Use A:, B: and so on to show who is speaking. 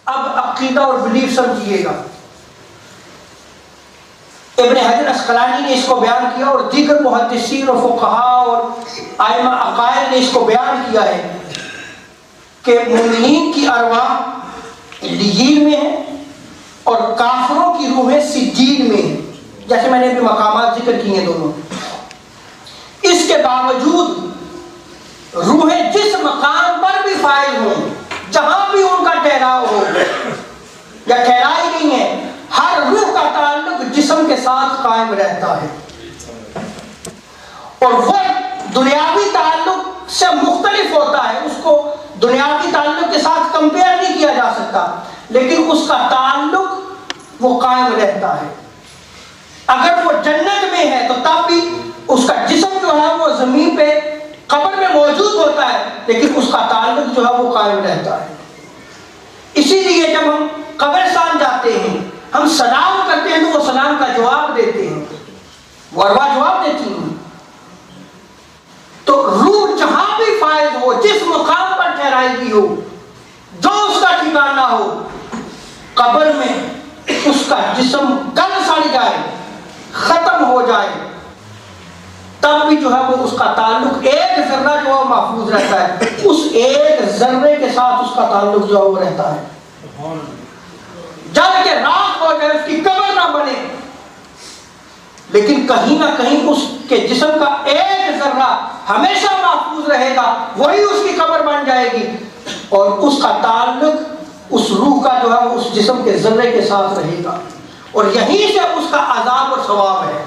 A: اب عقیدہ اور بلیف سمجھیے گا، ابن حجر اسقلانی نے اس کو بیان کیا اور دیگر محدثین اور فقہاء اور ائمہ عقائد نے اس کو بیان کیا ہے کہ مومنین کی ارواح علیین میں ہے اور کافروں کی روحیں سجین میں ہیں، جیسے میں نے ابھی مقامات ذکر کی ہیں دونوں۔ اس کے باوجود روحیں جس مقام پر بھی فائز ہوں، جہاں بھی ان کا ٹھہراؤ ہو یا ٹھہرائی گئی ہیں، ہر روح کا تعلق جسم کے ساتھ قائم رہتا ہے، اور وہ دنیاوی تعلق سے مختلف ہوتا ہے، اس کو دنیاوی تعلق کے ساتھ کمپیئر نہیں کیا جا سکتا، لیکن اس کا تعلق وہ قائم رہتا ہے۔ اگر وہ جنت میں ہے تو تب بھی اس کا جسم جو ہے وہ زمین پہ قبر میں موجود ہوتا ہے، لیکن اس کا تعلق جو ہے وہ قائم رہتا ہے۔ اسی لیے جب ہم قبرستان جاتے ہیں، ہم سلام کرتے ہیں تو وہ سلام کا جواب دیتے ہیں، وہ ارواح جواب دیتی ہیں۔ تو روح جہاں بھی فائز ہو، جس مقام پر ٹھہرائی گئی ہو، جو اس کا ٹھکانہ ہو، قبر میں اس کا جسم گل سڑ جائے، ختم ہو جائے، تب بھی جو ہے وہ اس کا تعلق ایک ذرہ جو ہے محفوظ رہتا ہے، اس ایک ذرے کے ساتھ اس کا تعلق جو ہے وہ رہتا ہے۔ جب کہ راکھ ہو جائے، اس کی قبر نہ بنے، لیکن کہیں نہ کہیں اس کے جسم کا ایک ذرہ ہمیشہ محفوظ رہے گا، وہی اس کی قبر بن جائے گی، اور اس کا تعلق اس روح کا جو ہے وہ اس جسم کے ذرے کے ساتھ رہے گا، اور یہیں سے اس کا عذاب اور ثواب ہے۔